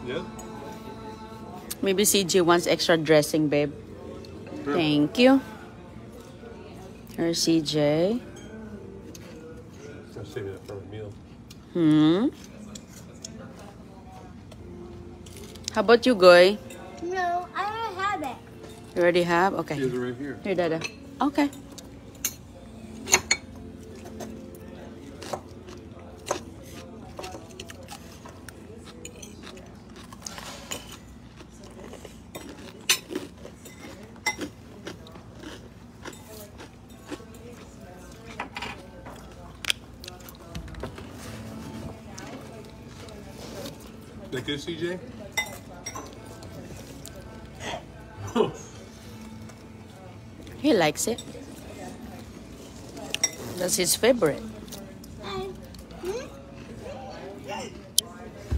Yeah. Maybe CJ wants extra dressing, babe. Sure. Thank you. Here, CJ. I'll save that for a meal. How about you, Goy? No, I don't have it. You already have? Okay. Here's it right here. Here, Dada. Okay. That good, CJ? He likes it. That's his favorite.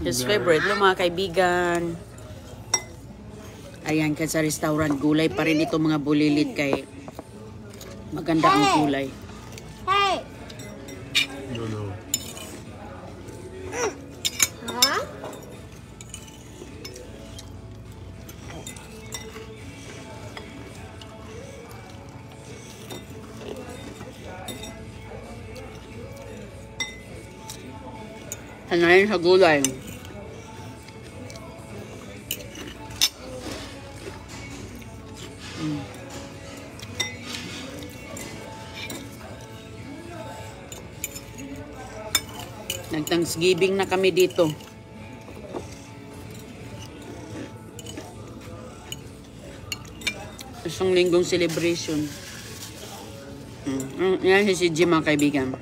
His favorite. Yung mga kaibigan. Ayan, kasi sa restaurant, gulay pa rin ito mga bulilit kay maganda ang gulay. Hey! No, no. Huh? Hanayin sa gulay. Nag-Thanksgiving na kami dito. Isang linggong celebration. Yan si CJ, mga kaibigan.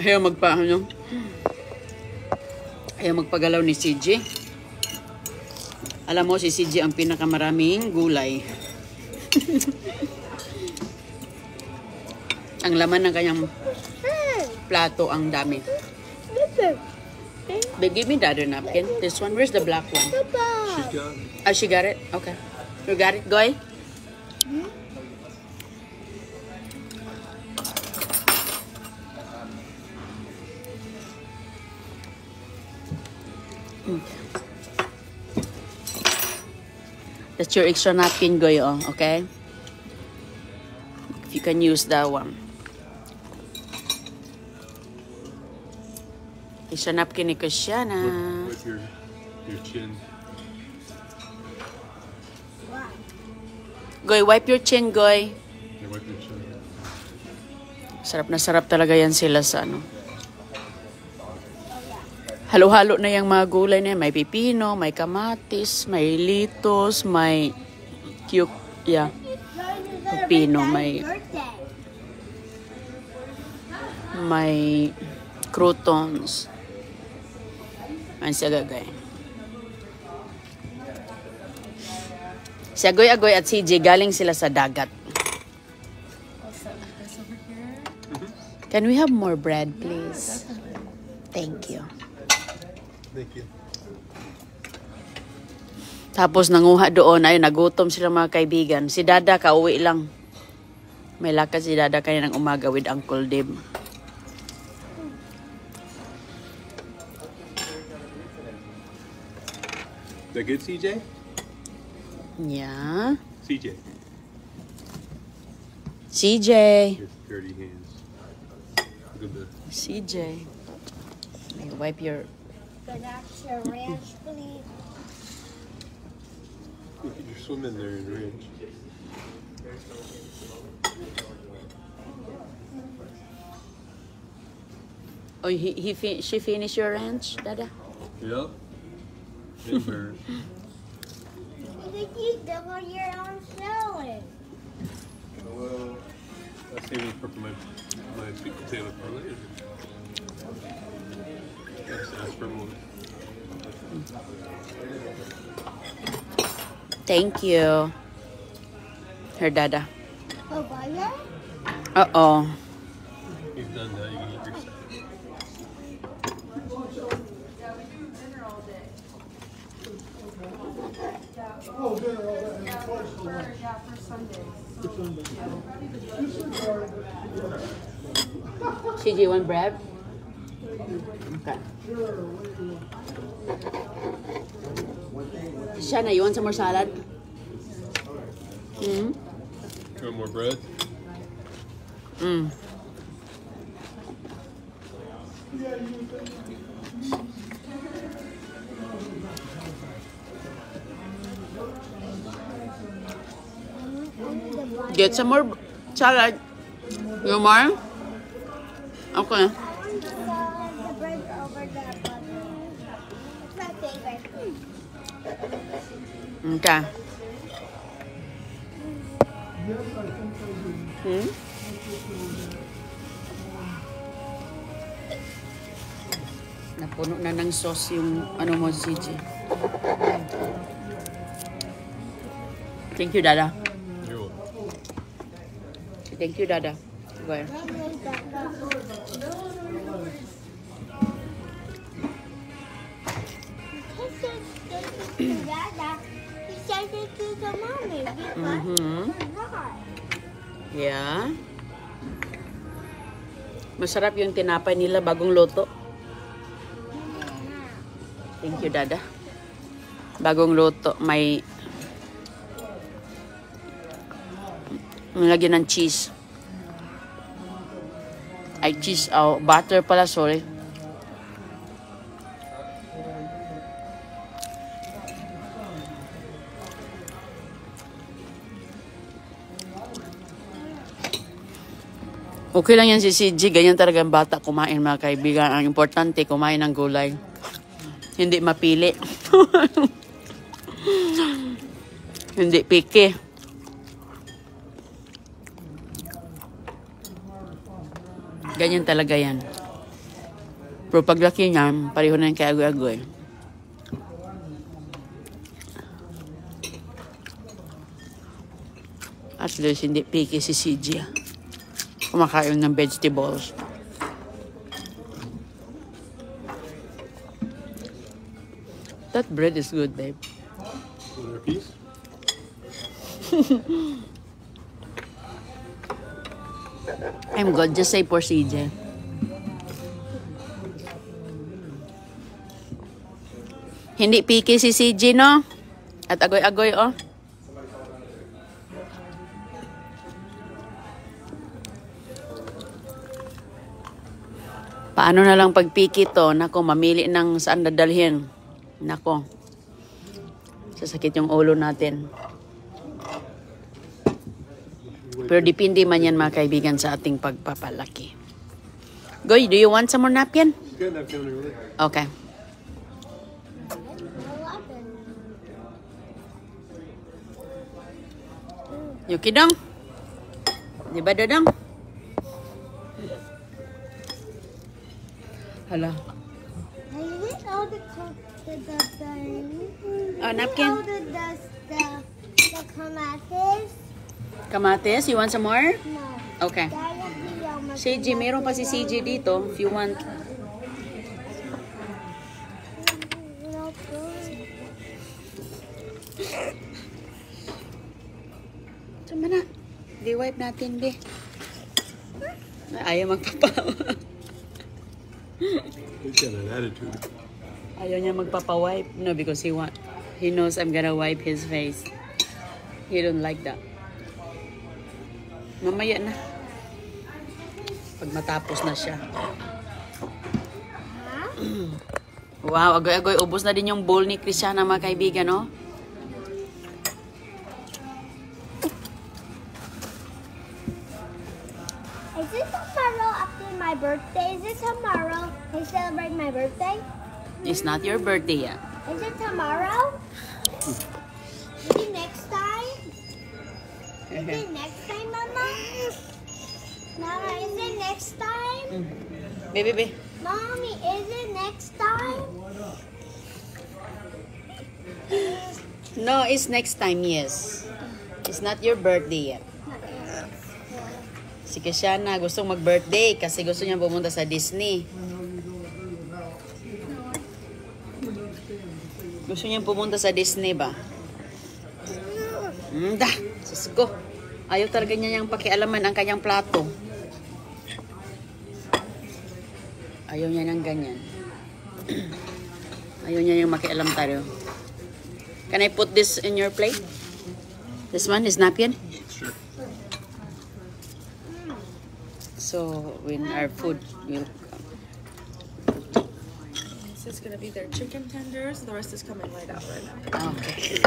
Ayaw magpagalaw ni CJ. Alam mo, si CJ ang pinakamaraming gulay. Ang laman ng kanyang plato ang dami. But give me the other napkin. This one. Where's the black one? She's got it. Ah, she got it? Okay. You got it, Goy? That's your extra napkin, Goy, oh, okay? If you can use that one. Extra napkin ni Kushana. With your chin. Goy, wipe your chin, Goy. Yeah, wipe your chin. Sarap na sarap talaga yan sila sa ano. Halo-halo na yung mga gulay na yan. May pipino, may kamatis, may litos, may pipino, may croutons. Ayan si Agagay. Si Agoy-Agoy at CJ galing sila sa dagat. Can we have more bread, please? Thank you. Thank you. Tapos nanguha doon, ay nagutom sila mga kaibigan. Si Dada kauwi lang. May lakad si Dada kanina ng umaga with Uncle Dib. That good, CJ? Yeah. CJ. CJ. Your dirty hands. Look at this. CJ. May wipe your... Good extra ranch, please. You're swimming there in ranch. Oh, she finished your ranch, Dada? Yep. And hers. You can eat them on your own salad. Well, I'll save it for my sweet potato for later. Let's ask for more. Thank you. Her Dada. Oh, butter? Uh-oh. He's done that. You can eat your salad. CJ, one bread? Okay. Shana, you want some more salad? Mm. You want more bread? Mm. Get some more salad. You more? Okay. The bread over the butter. It's my favorite. Okay. Hmm? Napuno na ng sauce yung ano mo, CJ. Thank you, Dada. You. Thank you, Dada. Go ahead. He said it to the mommy. Mhm. Why? Yeah. Masarap yung tinapay nila bagong luto. Thank you, Dada. Bagong luto. May lagyan ng cheese. Ay, cheese. Oh, butter pala, sorry. Okay lang yan si CG. Ganyan talaga ang bata kumain, mga kaibigan. Ang importante, kumain ng gulay. Hindi mapili. Hindi picky. Ganyan talaga yan. Pero paglaki niya, pareho na yung kay agoy-agoy. At least hindi picky si CG. Kumakain ng vegetables. That bread is good, babe. Another piece? I'm good. Just say for CJ. Hindi picky si CJ, no? At agoy-agoy, oh. Paano na lang pag picky to? Nako, mamili ng saan dadalhin. Nako. Sasakit yung ulo natin. Pero depende man yan, mga kaibigan, sa ating pagpapalaki. Goy, do you want some more napkin? Good, I've done it really. Okay. Yuki dong. Di ba, Dodong? Hala. Oh, napkin. The kamatis? Kamatis, you want some more? No. Okay. CJ, meron pa si CJ dito. If you want. Sama na. Di-wipe natin, be. Ayaw magpapawa. He's got an attitude. Ayaw niya magpapawipe. No, because he knows I'm gonna wipe his face. He don't like that. Mamaya na. Pag matapos na siya. Wow, agoy-agoy. Ubos na din yung bowl ni Christiana, mga kaibigan, no? Is it tomorrow after my birthday? Is it tomorrow I celebrate my birthday? It's not your birthday yet. Is it tomorrow? Is it next time? Is it next time, Mama? Mama, is it next time? Baby. Mommy, is it next time? No, it's next time, yes. It's not your birthday yet. Si Christiana gustong mag-birthday kasi gusto niya pumunta sa Disney. Gusto niyang pumunta sa Disney ba? Da, sus ko. Ayaw talaga niya niyang pakialaman ang kanyang plato. Ayaw niya ng ganyan. Ayaw niya yung makialam tayo. Can I put this in your plate? This one is napkin? Sure. So, when our food will come. This is gonna be their chicken tenders. The rest is coming right out right now. Okay.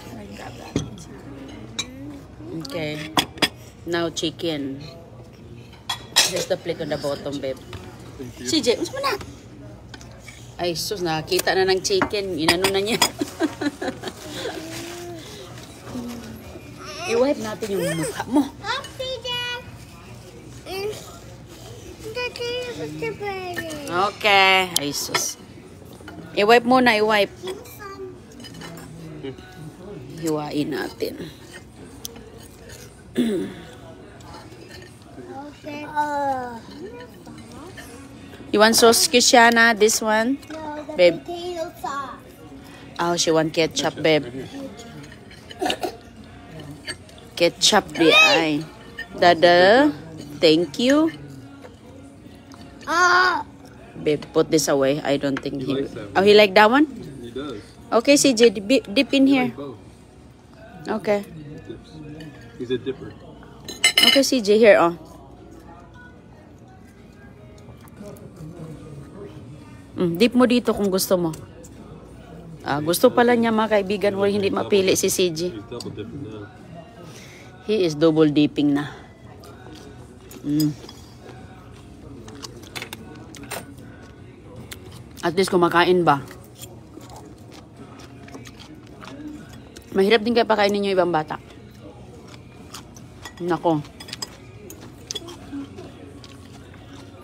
And I can grab that. Okay. Now, chicken. There's the plate on the bottom, babe. Thank you. CJ, mas mo na? Ay, sus, nakakita na ng chicken. Inano na niya. I-wipe natin yung mukha mo. Up, CJ. Okay. Ay, sus. I-wipe muna, i-wipe. Hiwain natin. Okay. You want sauce, Kishana? This one? No, the Babe. potato sauce. Oh, she want ketchup, babe. Ketchup di ay. Dada, thank you. Babe, put this away. I don't think He he... likes that Oh, he like that one? He does. Okay, CJ, dip in here. Like both. Okay. Dips. He's a dipper. Okay, CJ, here, oh. Dip mo dito kung gusto mo. Gusto pala niya mga kaibigan, wala hindi mapili si CJ. He's double dipping now. He is double dipping na. At least kumakain ba? Mahirap din kaya pakainin niyo ibang bata. Nako.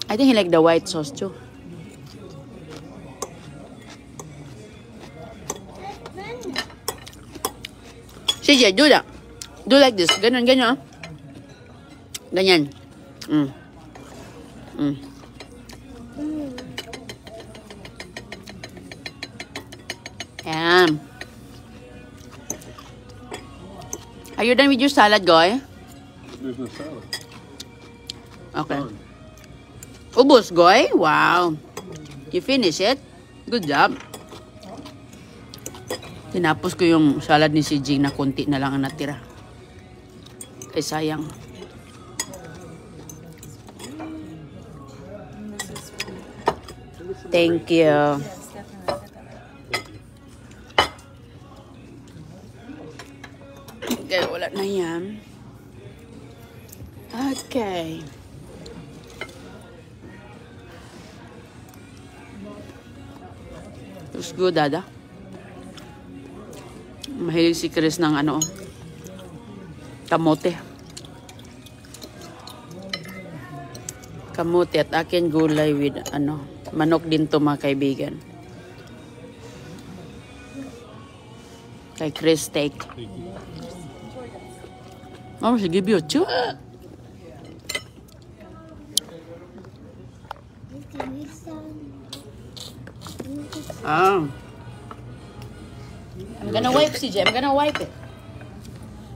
I think he like the white sauce too. CJ, do that. Do like this. Ganyan, ganyan. Ganyan. Yan. Are you done with your salad, Goy? There's no salad. Okay. Done. Ubus, Goy? Wow. You finish it? Good job. Tinapos ko yung salad ni si Jing na konti na lang ang natira. Ay, sayang. Thank you. Okay, wala na yan. Okay. Looks good, Dada. Mahilig si Chris ng ano, kamote. Kamote at akin gulay with ano, manok din to mga kaibigan. Kay Chris steak. Thank you. Oh, sige, biotcho. I'm gonna wipe, CJ. I'm gonna wipe it.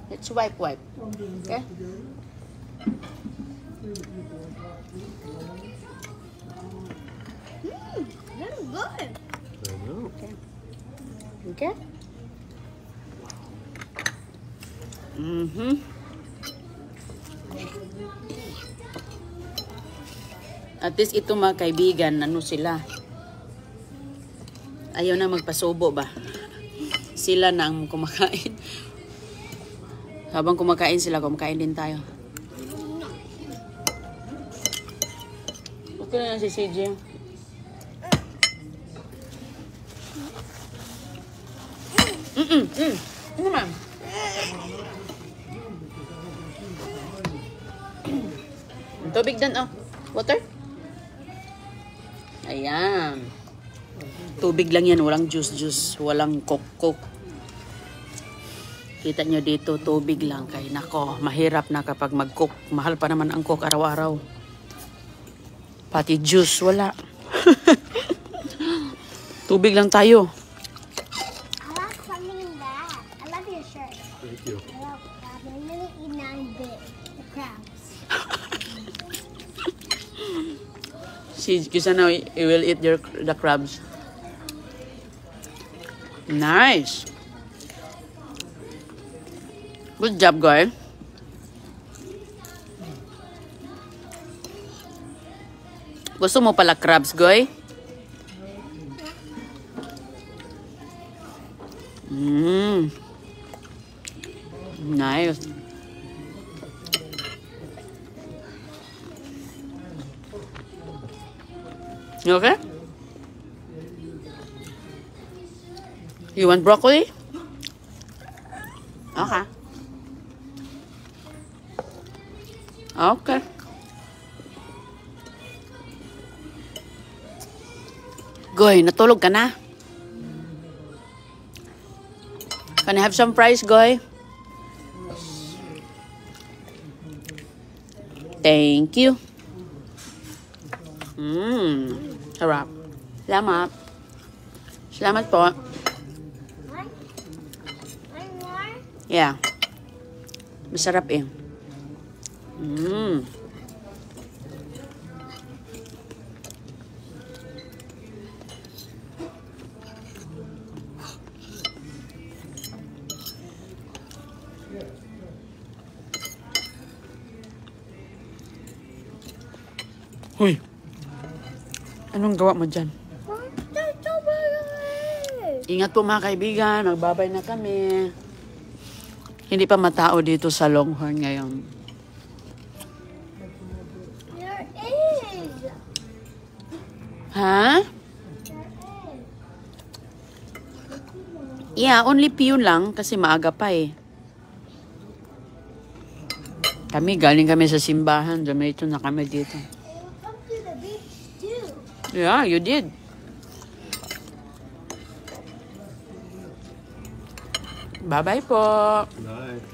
Let's wipe. Okay? That's good. I know. Okay? At least ito mga kaibigan, ano sila? Ayaw na magpasubo ba? Sila na ang kumakain. Habang kumakain sila, kumakain din tayo. Okay na si CJ. Ano ma'am? Tubig dan, oh. Water? Ayan. Tubig lang yan, walang juice, walang coke. Kita nyo dito, tubig lang. Kaya nako, mahirap na kapag mag-cook. Mahal pa naman ang cook araw-araw. Pati juice, wala. Tubig lang tayo. See, kasi now you will eat the crabs. Nice. Good job, guy. Gusto mo pala crabs, Goy? Nice. You okay? You want broccoli? Okay. Okay. Goy, natulog ka na? Can I have some fries, Goy? Thank you. Sarap. Salamat. Salamat po. One more. Yeah. Masarap eh. Hoy. Anong gawa mo dyan? Ingat po mga kaibigan. Magbabay na kami. Hindi pa matao dito sa Longhorn ngayon. There is. Ha? Yeah, only few lang kasi maaga pa eh. Galing kami sa simbahan. Dumito na kami dito. Come to the beach too. Yeah, you did. Bye-bye po. Nice.